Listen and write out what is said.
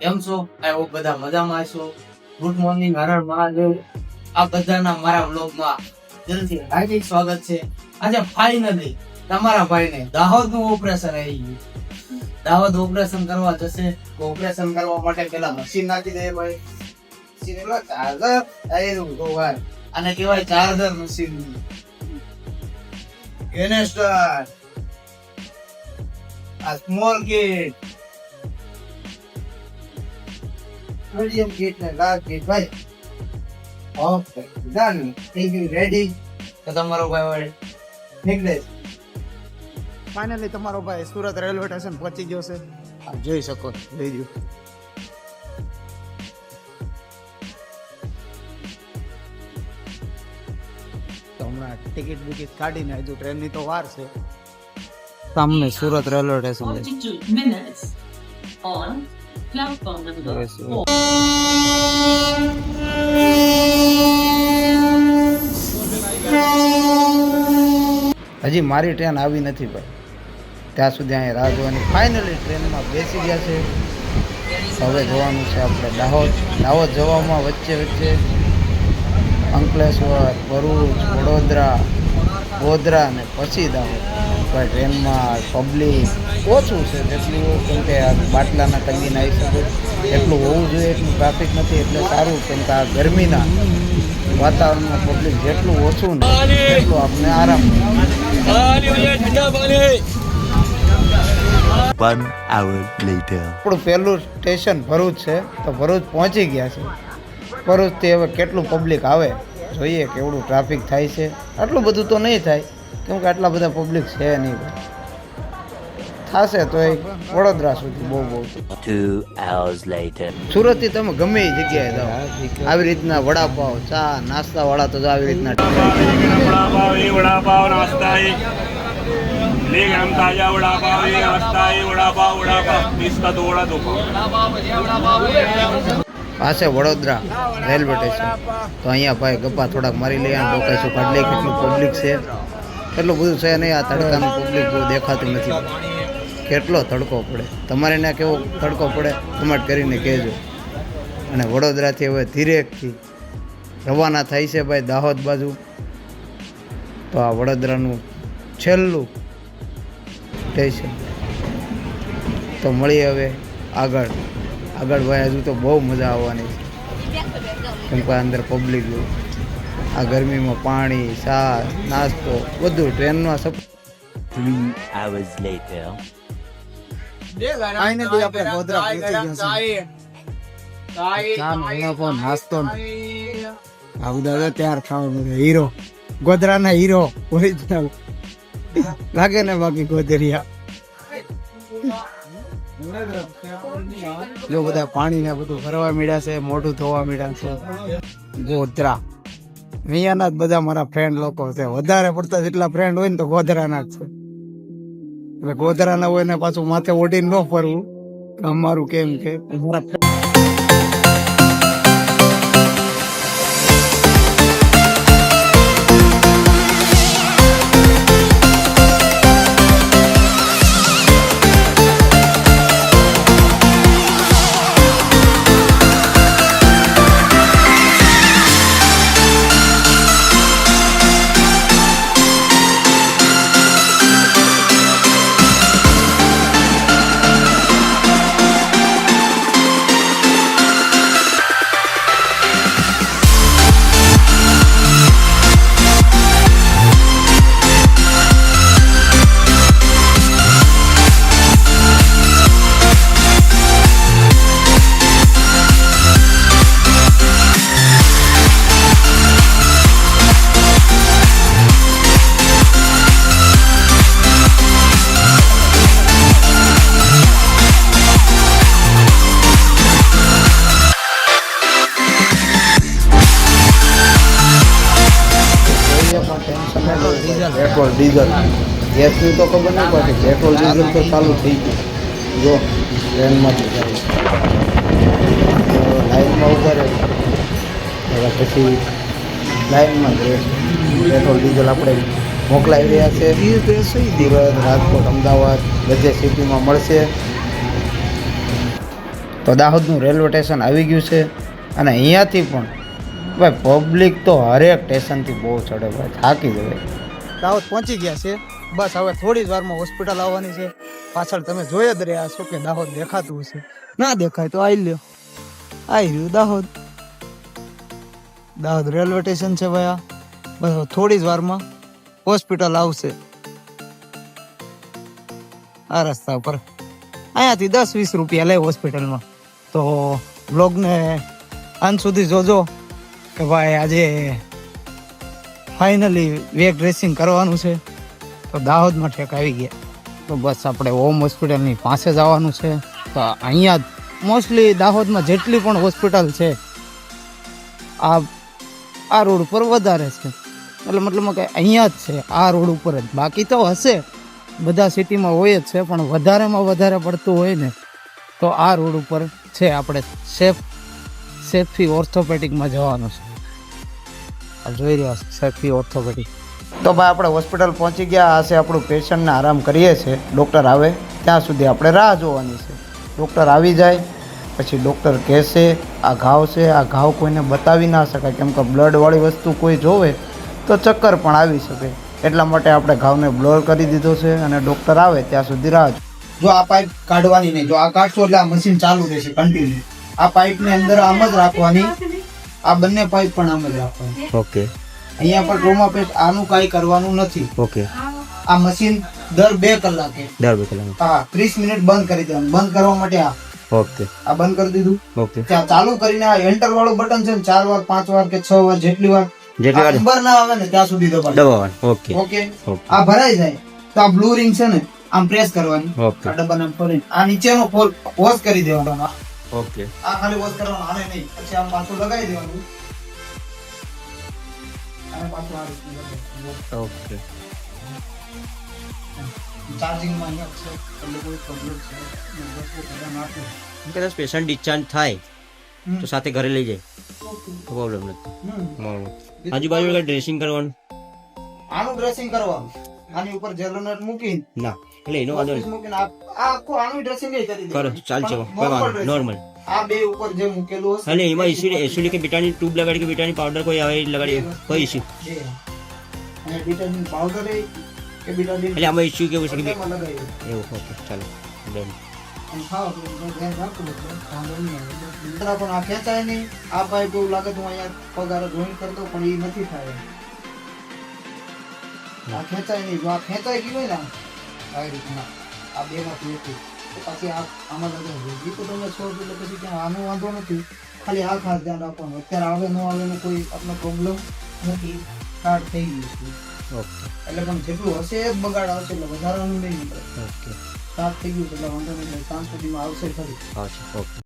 કેમ છો? I hope બધા મજામાં છો. Good morning, Har Har Mahadev. આ બધાના મારા વ્લોગમાં દિલથી હાર્દિક સ્વાગત છે. આજે ફાઇનલી તમારા ભાઈને દાહોદનું ઓપરેશન આવી ગયું. દાહોદ ઓપરેશન કરવા જશે. ઓપરેશન કરવા માટે પેલા મશીન નાખી દે ભાઈ. મશીન એટલે ચાર્જર આયેલું તો ભાઈ. આને કહેવાય ચાર્જર મશીન. કેનેસ્ટર આ સ્મોલ ગેટ, मीडियम गेट ने लार्ज गेट भाई. Okay done. Think you ready? તો તમારો ભાઈ વડે નિકલેશ ફાઇનલી તમારો ભાઈ સુરત રેલવે સ્ટેશન પહોંચી ગયો છે. આપ જોઈ શકો છો. જોઈ લો. તો હમણાં ટિકિટ બિકિટ કાઢીને હજુ ટ્રેનની તો વાર છે. સામે સુરત રેલવે સ્ટેશન છે. 42 minutes on platform number 4. હજી મારી ટ્રેન આવી નથી ભાઈ. ત્યાં સુધી અહીંયા રાહ જોવાની. ફાઇનલી ટ્રેનમાં બેસી ગયા છે. હવે જવાનું છે આપણે દાહોદ જવામાં વચ્ચે અંકલેશ્વર, ભરૂચ, વડોદરા, ગોધરા ને પછી દાહોદ. ભાઈ ટ્રેનમાં પબ્લિક ઓછું છે જેટલું, કેમ કે બાટલાના તંગીને આવી શકે એટલું હોવું જોઈએ એટલું ટ્રાફિક નથી એટલે સારું. કેમ કે આ ગરમીના વાતાવરણમાં પબ્લિક જેટલું ઓછું ને એટલું આપણે આરામ. 1 hour later. આપણું પહેલું સ્ટેશન ભરૂચ છે તો ભરૂચ પહોંચી ગયા છે. ભરૂચથી હવે કેટલું પબ્લિક આવે જોઈએ, કેવડું ટ્રાફિક થાય છે. આટલું બધું તો નહીં થાય કેમ કે આટલા બધા પબ્લિક છે નહીં ભાઈ. થશે તો એ વડોદરા સુધી બહુ 2 hours later. સુરતથી તમે ગમે એ જગ્યાએ જાઓ આવી રીતના વડાપાવ, ચા, નાસ્તા વાળા તો આવી રીતના वडापाव नाश्ता है, ले गरम ताजा वडापाव ये नाश्ता है, वडापाव इसका दो આ છે વડોદરા રેલવે સ્ટેશન. તો અહીંયા ભાઈ ગપ્પા થોડાક મારી લઈએ, ડોકાઈશું કાઢી લઈએ. કેટલું પબ્લિક છે, કેટલું બધું છે નહીં. આ તડકાનું પબ્લિક બહુ દેખાતું નથી. કેટલો તડકો પડે, તમારે ત્યાં કેવો તડકો પડે કમેન્ટ કરીને કહેજો. અને વડોદરાથી હવે ધીરેકથી રવાના થાય છે ભાઈ દાહોદ બાજુ. તો આ વડોદરાનું છેલ્લું સ્ટેશન. તો મળીએ હવે આગળ ભાઈ. હજુ તો બહુ મજા આવવાની છે કેમ કે અંદર પબ્લિક, આ ગરમીમાં પાણી, ચા, નાસ્તો બધું ટ્રેનમાં. 3 hours later. ફાઇનલી આપણે ગોધરા પહોંચી ગયા છીએ. ચા વડાપાવ નાસ્તો આ બધા તૈયાર ખાવાનું છે. હીરો, ગોધરાના હીરો ઓરિજિનલ લાગે ને. બાકી ગોધરિયા જો બધા પાણી ને બધું ભરવા મળ્યા છે, મોઢું ધોવા મળ્યા છે. ગોધરા અહીંયાના જ બધા મારા ફ્રેન્ડ લોકો છે. વધારે પડતા જેટલા ફ્રેન્ડ હોય ને તો ગોધરાના જ છે. એટલે ગોધરાના હોય ને પાછું માથે ઓઢીને ન ફરવું. અમારું કેમ કે મારા પેટ્રોલ ડીઝલ ગેસની તો ખબર નહીં પડતી. પેટ્રોલ ડીઝલ તો ચાલુ થઈ ગયું. જો ટ્રેનમાંથી જાય લાઈનમાં ઉભા રહે પછી લાઈનમાં જ રહે. પેટ્રોલ ડીઝલ આપણે મોકલાવી રહ્યા છે. સુરત, રાજકોટ, અમદાવાદ બધે સિટીમાં મળશે. તો દાહોદનું રેલવે સ્ટેશન આવી ગયું છે અને અહીંયાથી પણ ભાઈ પબ્લિક તો હરેક સ્ટેશનથી બહુ ચડે ભાઈ, થાકી જવાય. દાહોદ પહોંચી ગયા છે, બસ હવે થોડી જ વારમાં હોસ્પિટલ આવવાની છે. પાછળ તમે જોઈ જ રહ્યા છો કે દાહોદ દેખાતું હશે, ના દેખાય તો આવી લ્યો, આવી રહ્યું દાહોદ. દાહોદ રેલવે સ્ટેશન છે ભાઈ. બસ થોડી જ વારમાં હોસ્પિટલ આવશે. આ રસ્તા ઉપર અહીંયાથી 10-20 રૂપિયા લે હોસ્પિટલમાં. તો બ્લોગને અંત સુધી જોજો કે ભાઈ આજે ફાઇનલી વેગ ડ્રેસિંગ કરવાનું છે. તો દાહોદમાં ઠેક આવી ગયા. તો બસ આપણે હોમ હોસ્પિટલની પાસે જવાનું છે. તો અહીંયા મોસ્ટલી દાહોદમાં જેટલી પણ હોસ્પિટલ છે આ રોડ ઉપર વધારે છે, એટલે મતલબમાં કે અહીંયા જ છે, આ રોડ ઉપર જ. બાકી તો હશે, બધા સિટીમાં હોય જ છે, પણ વધારેમાં વધારે પડતું હોય ને તો આ રોડ ઉપર છે. આપણે સેફી ઓર્થોપેડિકમાં જવાનું છે. આ જોઈ રહ્યા છો સેફી ઓર્થોપેડિક. તો ભાઈ આપણે હોસ્પિટલ પહોંચી ગયા. આ છે આપણું પેશન્ટને આરામ કરીએ છીએ. ડૉક્ટર આવે ત્યાં સુધી આપણે રાહ જોવાની છે. ડૉક્ટર આવી જાય પછી ડૉક્ટર કહેશે આ ઘાવ છે, આ ઘાવ કોઈને બતાવી ના શકાય, કેમ કે બ્લડવાળી વસ્તુ કોઈ જોવે તો ચક્કર પણ આવી શકે. એટલા માટે આપણે ઘાવને બ્લર કરી દીધો છે અને ડૉક્ટર આવે ત્યાં સુધી રાહ જો. આ પાઇપ કાઢવાની નહીં, જો આ કાઢશો એટલે આ મશીન ચાલુ રહેશે કન્ટિન્યુ. આ પાઇપની અંદર આમ જ રાખવાની, આ બંને પાઇપ પણ આમ જ રાખવાની. Okay. અહીંયા પર ટ્રોમા પેસ્ટ આનું કાંઈ કરવાનું નથી. Okay. આ મશીન દર 2 કલાકે હા 30 મિનિટ બંધ કરી દેવાનું. બંધ કરવા માટે Okay. આ બંધ કરી દીધું. Okay. ત્યાં ચાલુ કરીને આ એન્ટર વાળું બટન છે ને 4 વાર 5 વાર કે 6 વાર જેટલી વાર નંબર ના આવે ને ત્યાં સુધી દબાવવાનું. Okay. ઓકે, આ ભરાઈ જાય તો આ બ્લુ રિંગ છે ને આમ પ્રેસ કરવાની. Okay. આ ડબ્બાને આમ ફરીને આ નીચેનો ફોલ વોશ કરી દેવાનો. Okay. આ ખાલી વોશ કરવાનો, આને નહીં. પછી આમ પાછું લગાવી દેવાનું. આને પાછું આ રીતનું લગાવવાનું. Okay. ચાર્જિંગમાં અહીંયા છે એટલે કોઈ પ્રોબ્લેમ છે નહીં. બસ એ બધા નાખું. કદાચ પેશન્ટ ડિસ્ચાર્જ થાય તો સાથે ઘરે લઈ જાય પ્રોબ્લેમ નથી. આજુબાજુ કઈ ડ્રેસિંગ કરવાનું આનું ડ્રેસિંગ કરવાનું. આની ઉપર જેલોનેટ મૂકીને ના, એટલે એનો વાંધો નહીં. મૂકીને આ આખું આનું ડ્રેસિંગ કરી દે. કરો ચાલશે, કોઈ વાંધો નોર્મલ. આ બે ઉપર જે મૂકેલું હશે એટલે એમાં ઇસ્યુ કે બીટાની ટ્યુબ લગાડી કે બીટાની પાવડર કોઈ આવે એ લગાડી, કોઈ ઇસ્યુ. બે. અને વિટામિન પાવડર એ કે વિટામિન એટલે આમાં ઇસ્યુ કેવું છે કે એમાં લગાવી દે. એવું? ઓકે, ચાલો ડન. અને ખાઓ તો ધ્યાન રાખવું એટલે વાંધો નહીં આવે. બીજા પણ આ ખેંચાય નહીં. આ પાઇપ એવું લાગે તો હું અહીંયા પગાર જોઈન કરતો પણ એ નથી થાય. આ ખેંચાય નહીં. જો આ ખેંચાઈ ગયું હોય ને આવી રીતના આ બેમાંથી એક તો પછી આમાં લગાવી દે. એ તો તમે છો એટલે પછી ત્યાં આનો વાંધો નથી. ખાલી આ ખાસ ધ્યાન રાખવાનું. અત્યારે આવે ન આવે એનો કોઈ આપણો પ્રોબ્લેમ નથી. સ્ટાર્ટ થઈ ગયું છે ઓકે. એટલે પણ જેટલું હશે એ જ બગાડ આવશે, એટલે વધારાનું નહીં નીકળે. ઓકે, સ્ટાર્ટ થઈ ગયું છે એટલે વાંધો નહીં. 5 સુધીમાં આવશે ખરી. આવશે. ઓકે.